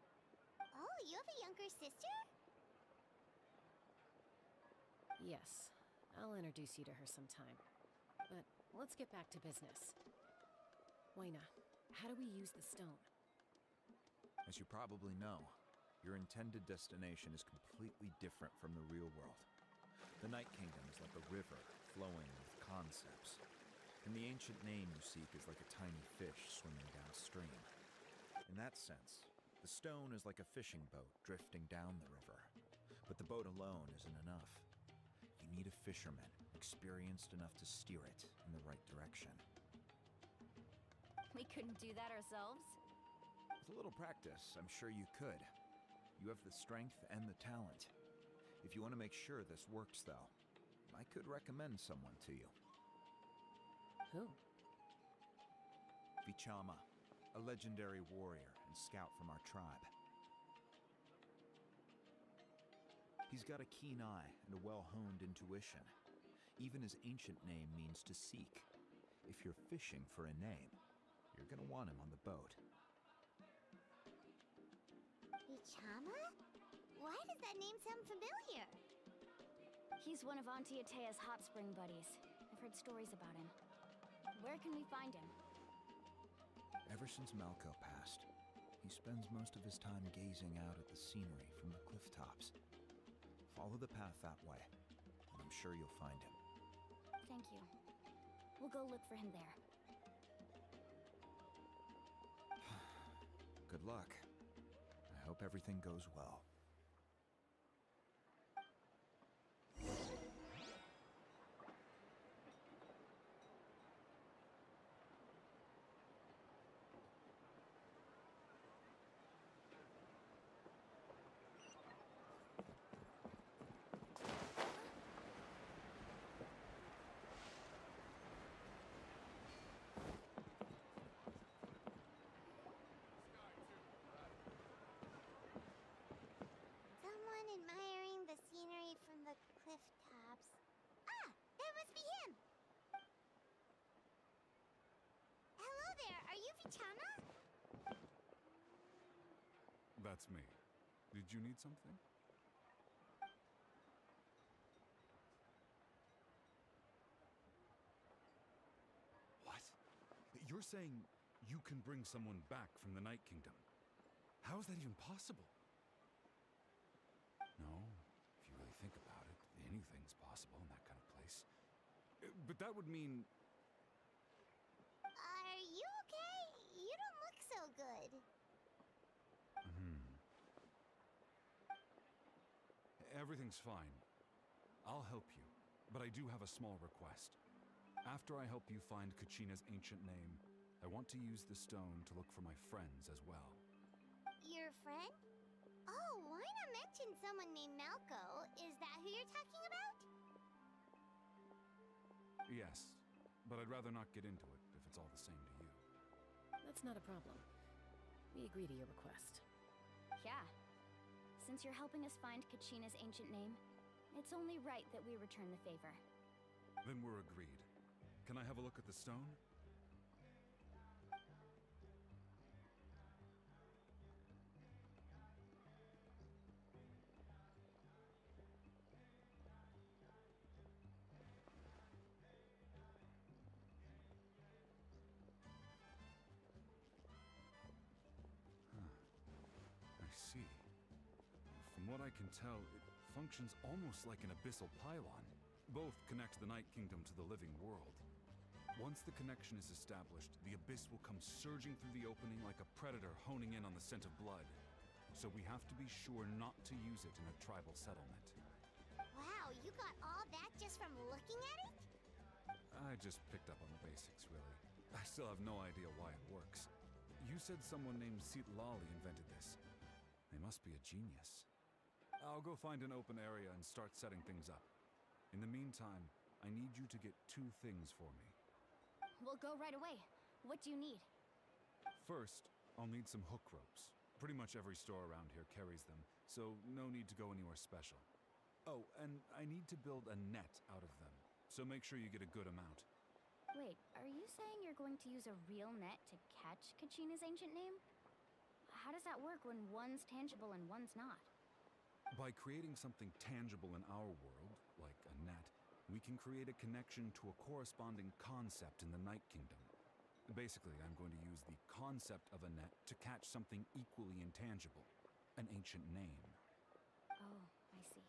Oh, you have a younger sister? Yes, I'll introduce you to her sometime. But let's get back to business. Wyna, how do we use the stone? As you probably know, your intended destination is completely different from the real world. The Night Kingdom is like a river flowing with concepts, and the ancient name you seek is like a tiny fish swimming downstream. In that sense, the stone is like a fishing boat drifting down the river, but the boat alone isn't enough. You need a fisherman experienced enough to steer it in the right direction. We couldn't do that ourselves? With a little practice, I'm sure you could. You have the strength and the talent. If you want to make sure this works, though, I could recommend someone to you. Who? Vichama, a legendary warrior and scout from our tribe. He's got a keen eye and a well-honed intuition. Even his ancient name means to seek. If you're fishing for a name, you're gonna want him on the boat. Vichama? Why does that name sound familiar? He's one of Auntie Atea's hot spring buddies. I've heard stories about him. Where can we find him? Ever since Malco passed, he spends most of his time gazing out at the scenery from the cliff tops. Follow the path that way, and I'm sure you'll find him. Thank you. We'll go look for him there. Good luck. I hope everything goes well. Someone admiring the scenery from the cliff tops. Ah, that must be him! Hello there, are you Vichama? That's me. Did you need something? What? You're saying you can bring someone back from the Night Kingdom? How is that even possible? No, if you really think about it, anything's possible in that kind of place. But that would mean... Are you okay? You don't look so good. Everything's fine. I'll help you, but I do have a small request. After I help you find Kachina's ancient name, I want to use the stone to look for my friends as well. Your friend? Oh, why not mention someone named Malco? Is that who you're talking about? Yes, but I'd rather not get into it if it's all the same to you. That's not a problem. We agree to your request. Yeah. Since you're helping us find Kachina's ancient name, it's only right that we return the favor. Then we're agreed. Can I have a look at the stone? I see. From what I can tell, it functions almost like an abyssal pylon. Both connect the Night Kingdom to the living world. Once the connection is established, the abyss will come surging through the opening like a predator honing in on the scent of blood. So we have to be sure not to use it in a tribal settlement. Wow, you got all that just from looking at it? I just picked up on the basics, really. I still have no idea why it works. You said someone named Lali invented this. They must be a genius. I'll go find an open area and start setting things up. In the meantime, I need you to get 2 things for me. We'll go right away. What do you need? First, I'll need some hook ropes. Pretty much every store around here carries them, so no need to go anywhere special. Oh, and I need to build a net out of them, so make sure you get a good amount. Wait, are you saying you're going to use a real net to catch Kachina's ancient name? How does that work when one's tangible and one's not? By creating something tangible in our world, like a net, we can create a connection to a corresponding concept in the Night Kingdom. Basically, I'm going to use the concept of a net to catch something equally intangible, an ancient name. Oh, I see.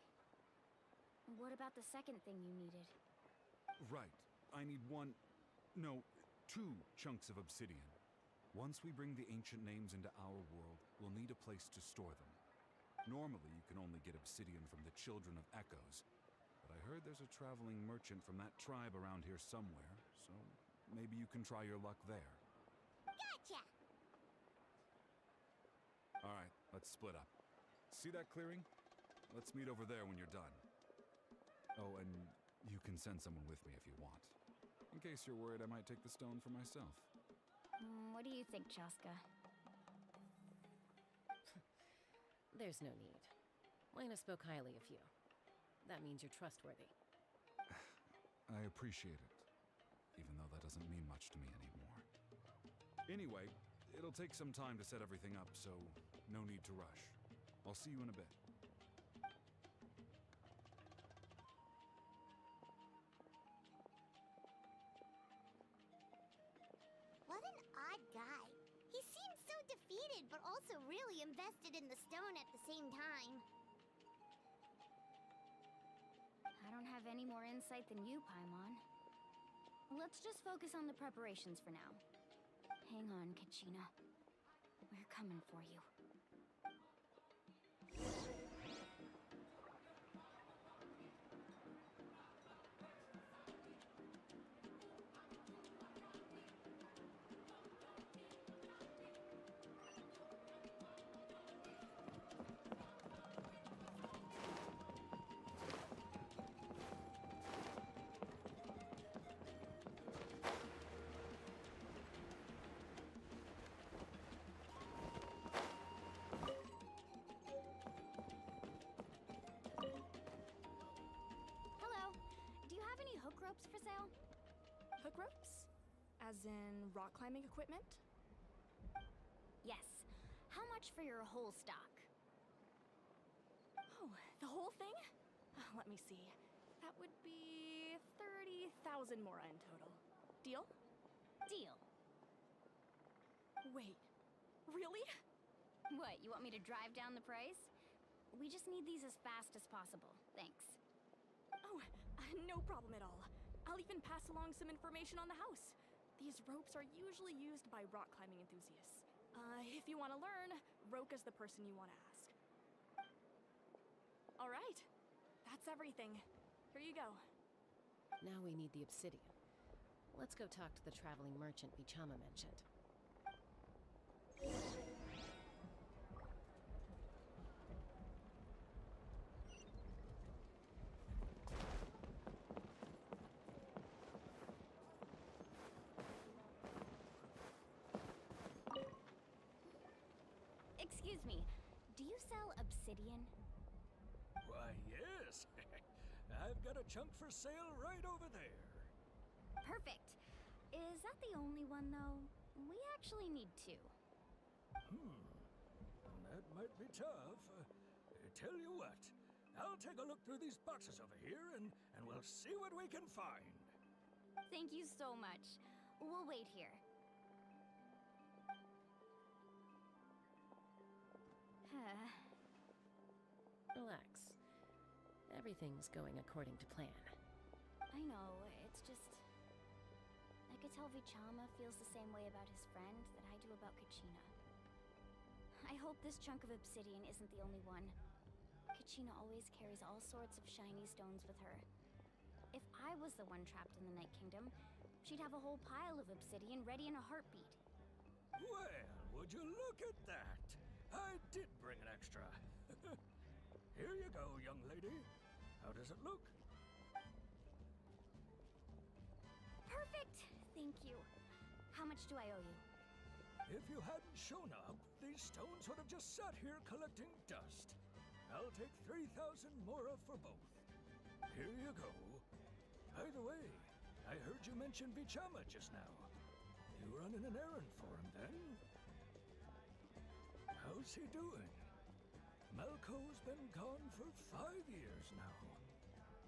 What about the second thing you needed? Right. I need 2 chunks of obsidian. Once we bring the ancient names into our world, we'll need a place to store them. Normally, you can only get obsidian from the Children of Echoes, but I heard there's a traveling merchant from that tribe around here somewhere, so maybe you can try your luck there. Gotcha! Alright, let's split up. See that clearing? Let's meet over there when you're done. Oh, and you can send someone with me if you want. In case you're worried I might take the stone for myself. What do you think, Chaska? There's no need. Lena spoke highly of you. That means you're trustworthy. I appreciate it, even though that doesn't mean much to me anymore. Anyway, it'll take some time to set everything up, so no need to rush. I'll see you in a bit. What an odd guy. He seems so defeated, but also really invested in the stone at the same time. I don't have any more insight than you, Paimon. Let's just focus on the preparations for now. Hang on, Kachina. We're coming for you. Ropes for sale? Hook ropes? As in rock climbing equipment? Yes. How much for your whole stock? Oh, the whole thing? Let me see. That would be 30,000 mora in total. Deal? Deal. Wait, really? What, you want me to drive down the price? We just need these as fast as possible. Thanks. Oh, no problem at all. I'll even pass along some information on the house. These ropes are usually used by rock climbing enthusiasts. If you want to learn, Roka's the person you want to ask. All right, That's everything. Here you go. Now we need the obsidian. Let's go talk to the traveling merchant Bichama mentioned. Excuse me, do you sell obsidian? Why, yes. I've got a chunk for sale right over there. Perfect. Is that the only one, though? We actually need two. That might be tough. Tell you what, I'll take a look through these boxes over here and we'll see what we can find. Thank you so much. We'll wait here. Relax. Everything's going according to plan. I know, it's just... I could tell Vichama feels the same way about his friend that I do about Kachina. I hope this chunk of obsidian isn't the only one. Kachina always carries all sorts of shiny stones with her. If I was the one trapped in the Night Kingdom, she'd have a whole pile of obsidian ready in a heartbeat. Well, would you look at that? I did bring an extra. Here you go, young lady. How does it look? Perfect! Thank you. How much do I owe you? If you hadn't shown up, these stones would have just sat here collecting dust. I'll take 3,000 mora for both. Here you go. By the way, I heard you mention Bichama just now. You running an errand for him, then? How's he doing? Malco's been gone for 5 years now.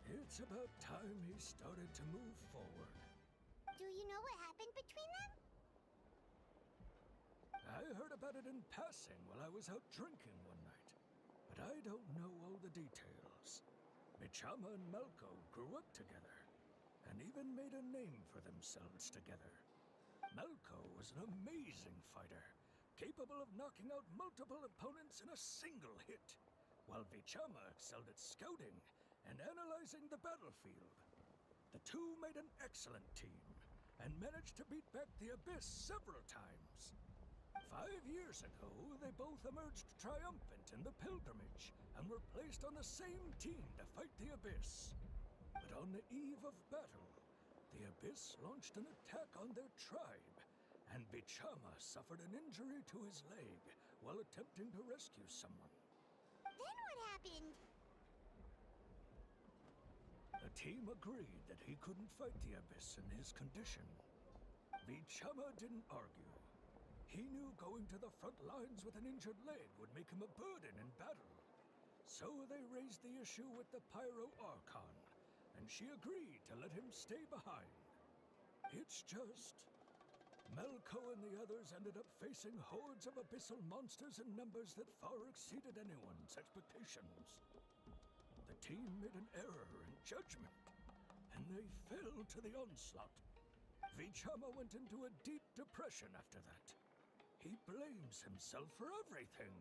It's about time he started to move forward. Do you know what happened between them? I heard about it in passing while I was out drinking one night, but I don't know all the details. Bichama and Malco grew up together, and even made a name for themselves together. Malco was an amazing fighter, capable of knocking out multiple opponents in a single hit, while Bichama excelled at scouting and analyzing the battlefield. The two made an excellent team, and managed to beat back the Abyss several times. 5 years ago, they both emerged triumphant in the pilgrimage, and were placed on the same team to fight the Abyss. But on the eve of battle, the Abyss launched an attack on their tribe, and Bichama suffered an injury to his leg while attempting to rescue someone. Then what happened? The team agreed that he couldn't fight the Abyss in his condition. Bichama didn't argue. He knew going to the front lines with an injured leg would make him a burden in battle. So they raised the issue with the Pyro Archon, and she agreed to let him stay behind. It's just... Malco and the others ended up facing hordes of abyssal monsters in numbers that far exceeded anyone's expectations. The team made an error in judgment, and they fell to the onslaught. Vichama went into a deep depression after that. He blames himself for everything.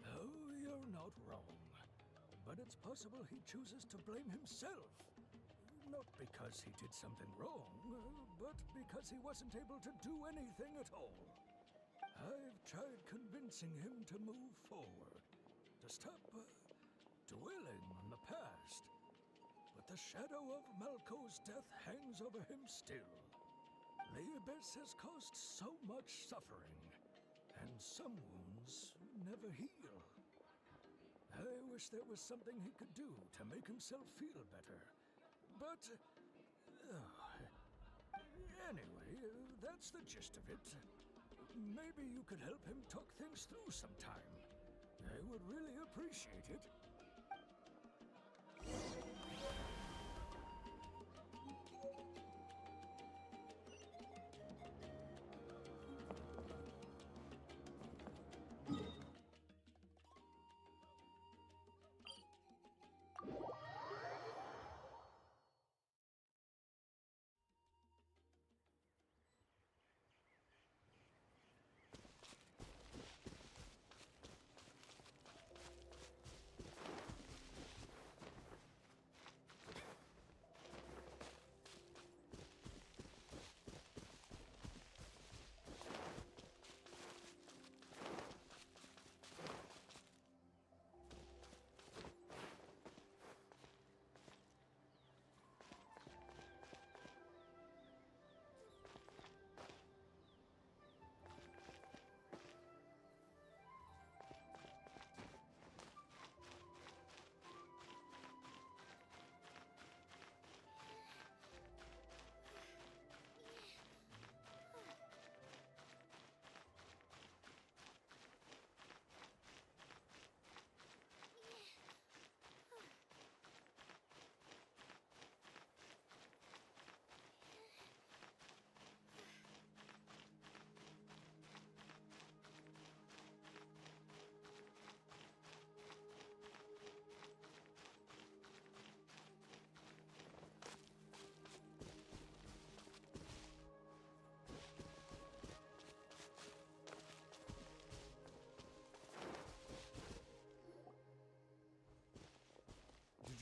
Oh, you're not wrong. But it's possible he chooses to blame himself. Not because he did something wrong, but because he wasn't able to do anything at all. I've tried convincing him to move forward, to stop dwelling on the past. But the shadow of Malco's death hangs over him still. The Abyss has caused so much suffering, and some wounds never heal. I wish there was something he could do to make himself feel better. But... anyway, that's the gist of it. Maybe you could help him talk things through sometime. I would really appreciate it.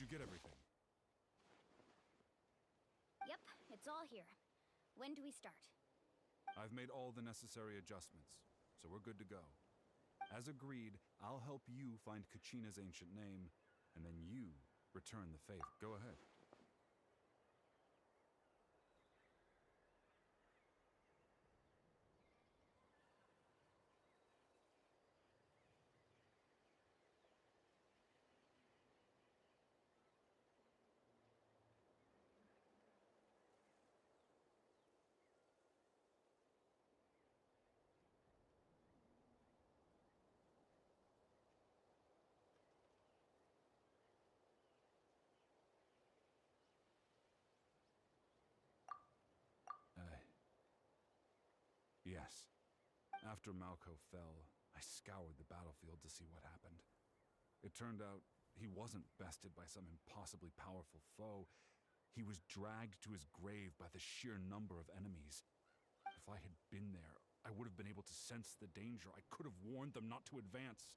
you get everything? Yep, it's all here. When do we start? I've made all the necessary adjustments, so we're good to go. As agreed, I'll help you find Kachina's ancient name, and then you return the favor. Go ahead. Yes. After Malco fell, I scoured the battlefield to see what happened. It turned out he wasn't bested by some impossibly powerful foe. He was dragged to his grave by the sheer number of enemies. If I had been there, I would have been able to sense the danger. I could have warned them not to advance.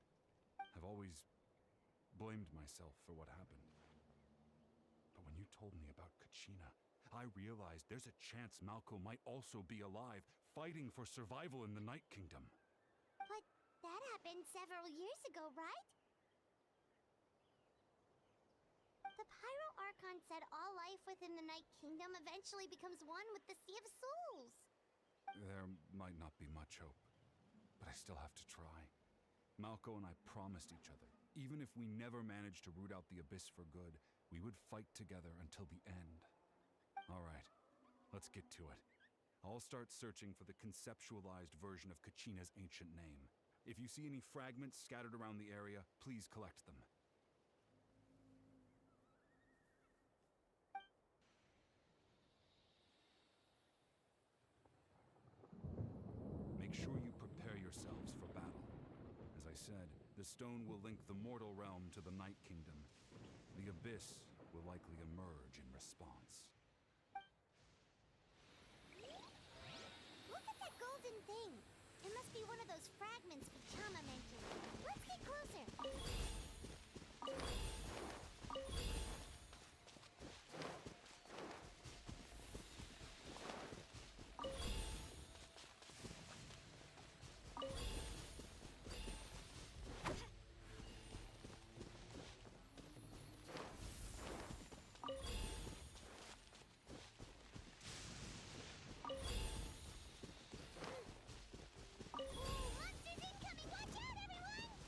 I've always blamed myself for what happened. But when you told me about Kachina, I realized there's a chance Malco might also be alive, fighting for survival in the Night Kingdom. But that happened several years ago, right? The Pyro Archon said all life within the Night Kingdom eventually becomes one with the Sea of Souls. There might not be much hope, but I still have to try. Malco and I promised each other, even if we never managed to root out the Abyss for good, we would fight together until the end. All right, let's get to it. I'll start searching for the conceptualized version of Kachina's ancient name. If you see any fragments scattered around the area, please collect them. Make sure you prepare yourselves for battle. As I said, the stone will link the mortal realm to the Night Kingdom. The Abyss will likely emerge in response. Look at that golden thing. It must be one of those fragments Vichama mentioned. Let's get closer. Monsters incoming! Watch out, everyone!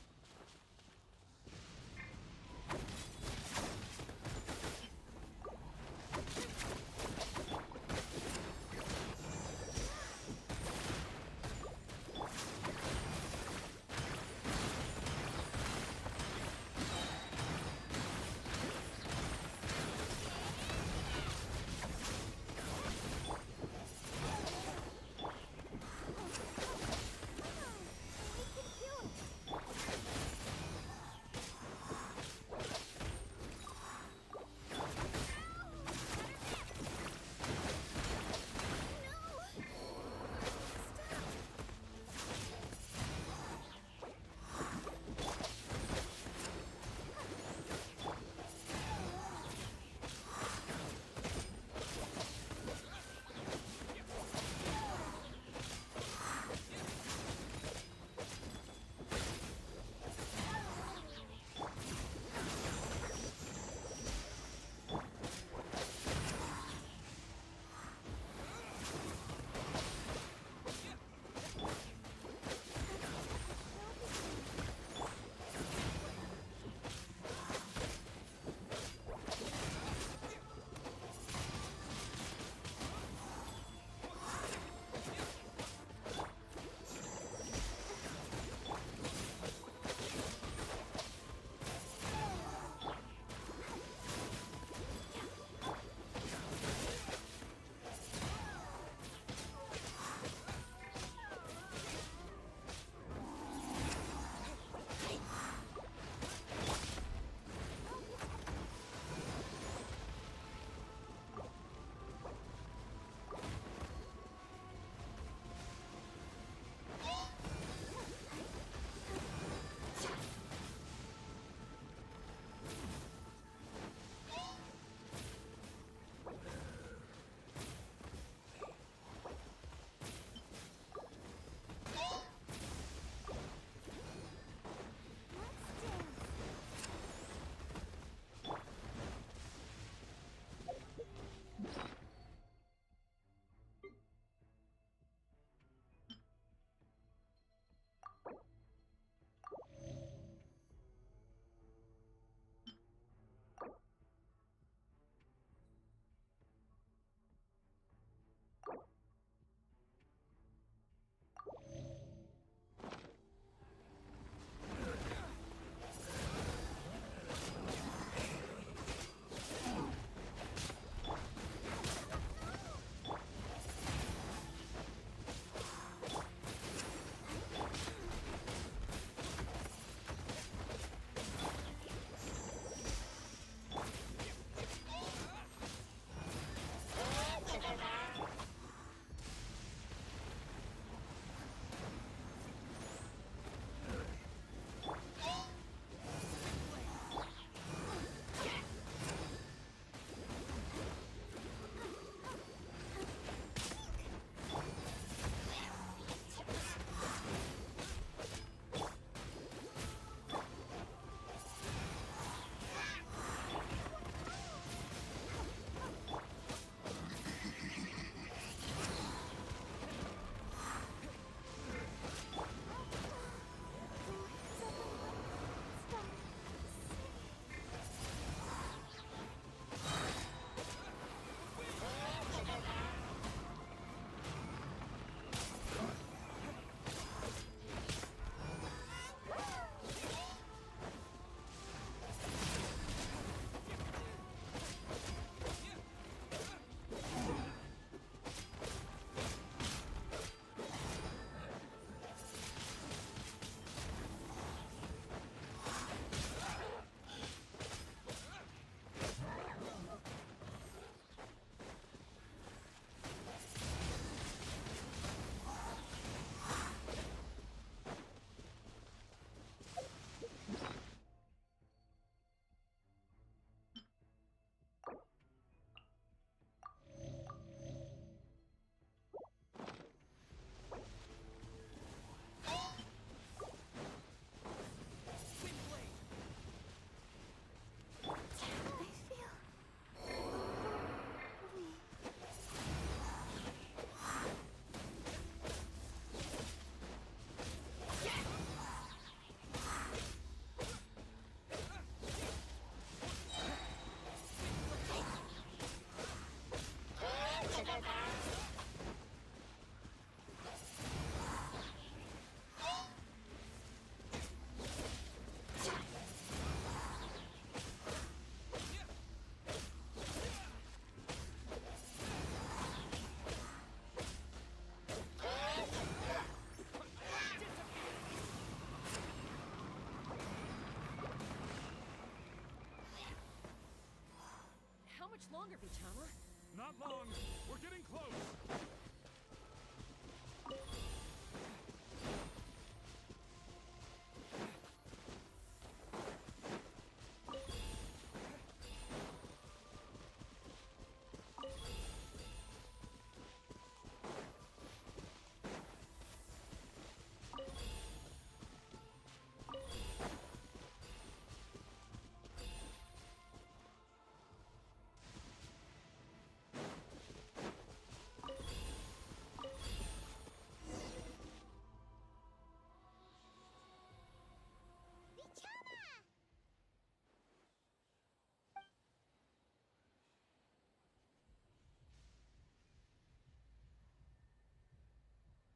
much longer, Vichama? Not long. We're getting close.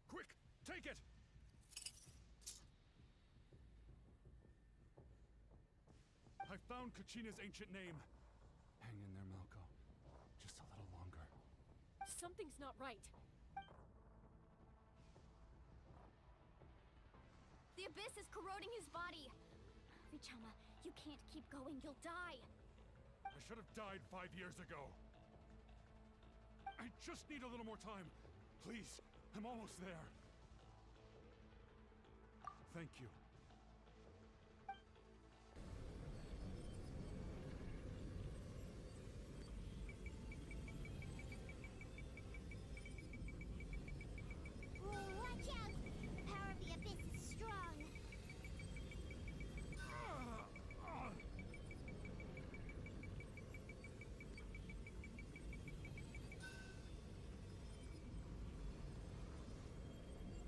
Quick, take it! I found Kachina's ancient name. Hang in there, Malco. Just a little longer. Something's not right. The abyss is corroding his body. Vichama, you can't keep going. You'll die. I should have died 5 years ago. I just need a little more time. Please, I'm almost there. Thank you. Watch out! The power of the abyss is strong.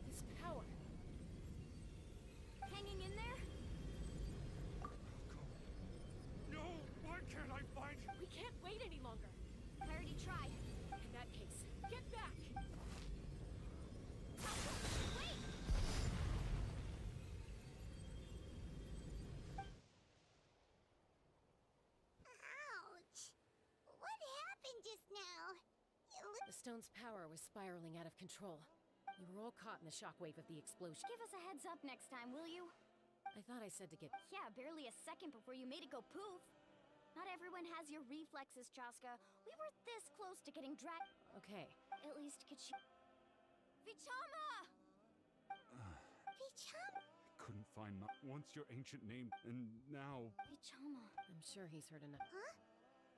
This power. Hanging in there? No, why can't I find you? We can't wait any longer. I already tried. In that case, get back! Wait! Ouch! What happened just now? It looked The stone's power was spiraling out of control. You were all caught in the shockwave of the explosion. Give us a heads up next time, will you? I thought I said to get... Yeah, barely a second before you made it go poof. Not everyone has your reflexes, Chaska. We were this close to getting dragged. Okay. At least Vichama! Vichama. Couldn't find my... Once your ancient name, and now... Vichama. I'm sure he's heard enough. Huh?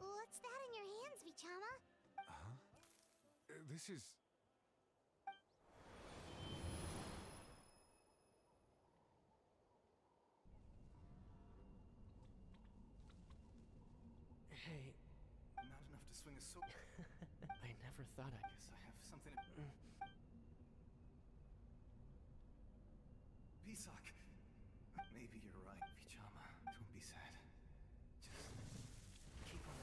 What's that in your hands, Vichama? Huh? This is... Hey, not enough to swing a sword. I never thought I guess I have something to... Pisak. Maybe you're right, Vichama. Don't be sad. Just keep on.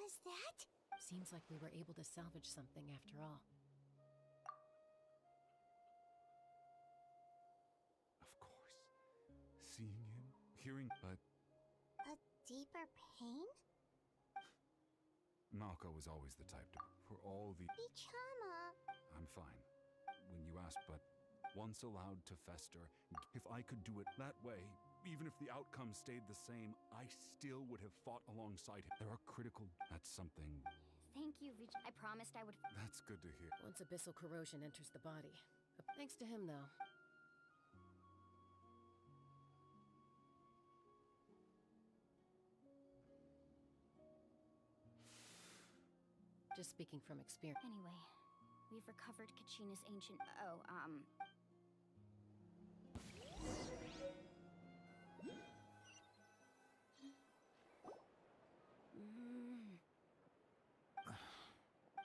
Was that? Seems like we were able to salvage something after all. Of course. Seeing him, hearing... But A deeper pain? Malco was always the type to... For all the... Vichama. I'm fine. When you asked, but once allowed to fester, if I could do it that way, even if the outcome stayed the same, I still would have fought alongside him. There are critical... That's something... Thank you, Vich. I promised I would... That's good to hear. Once abyssal corrosion enters the body. Thanks to him, though. Just speaking from experience. Anyway, we've recovered Kachina's ancient...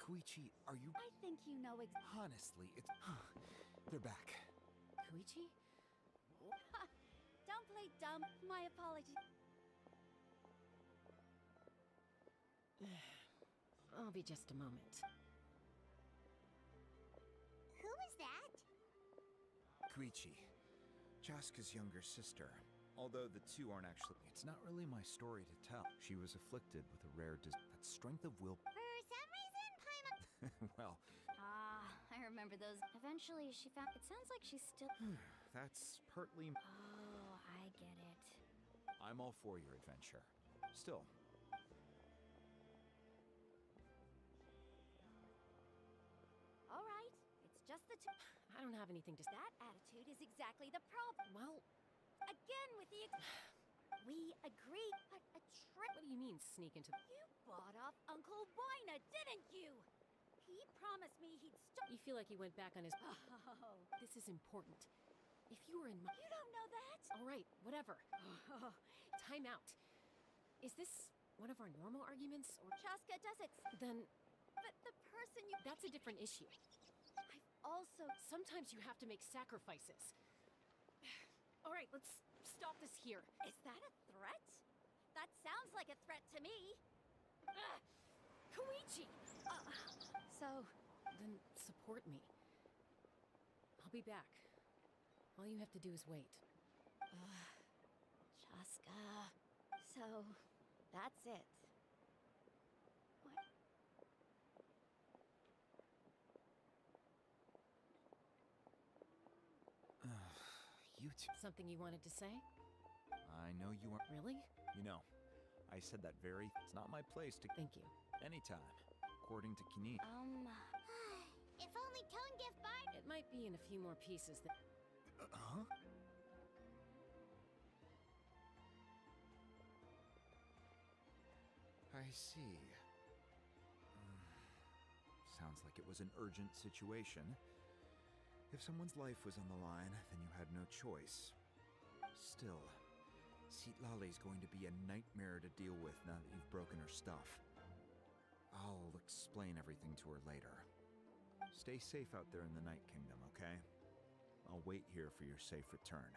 Koichi, are you... I think you know Honestly, it's... They're back. Koichi? Don't play dumb. My apologies. I'll be just a moment. Who is that? Koichi, Chaska's younger sister. Although the two aren't actually... It's not really my story to tell. She was afflicted with a rare disease. That strength of will... For some reason, Paimon... Well... I remember those. Eventually, she found... It sounds like she's still... That's partly... Oh, I get it. I'm all for your adventure. Still, All right, it's just the two. I don't have anything to say. That attitude is exactly the problem. Well, Again with the. We agree, but a trip. what do you mean, sneak into... You bought off Uncle Wina, didn't you? He promised me he'd stop. You feel like he went back on his... Oh, This is important. If you were in my... you don't know that? All right, whatever. Time out. Is this one of our normal arguments, or... Chaska does it. Then, But the person you. that's a different issue. I've also. Sometimes you have to make sacrifices. All right, let's stop this here. Is that a threat? That sounds like a threat to me. Koichi! So, Then support me. I'll be back. All you have to do is wait. Chaska. So, that's it. What? you two... Something you wanted to say? I know you aren't... Really? You know, I said that very... It's not my place to... Thank you. Anytime. According to Kini. If only Tone Gift Bard. It might be in a few more pieces than... Huh? I see. Sounds like it was an urgent situation. If someone's life was on the line, then you had no choice. Still, Citlali's going to be a nightmare to deal with now that you've broken her stuff. I'll explain everything to her later. Stay safe out there in the Night Kingdom, okay? I'll wait here for your safe return.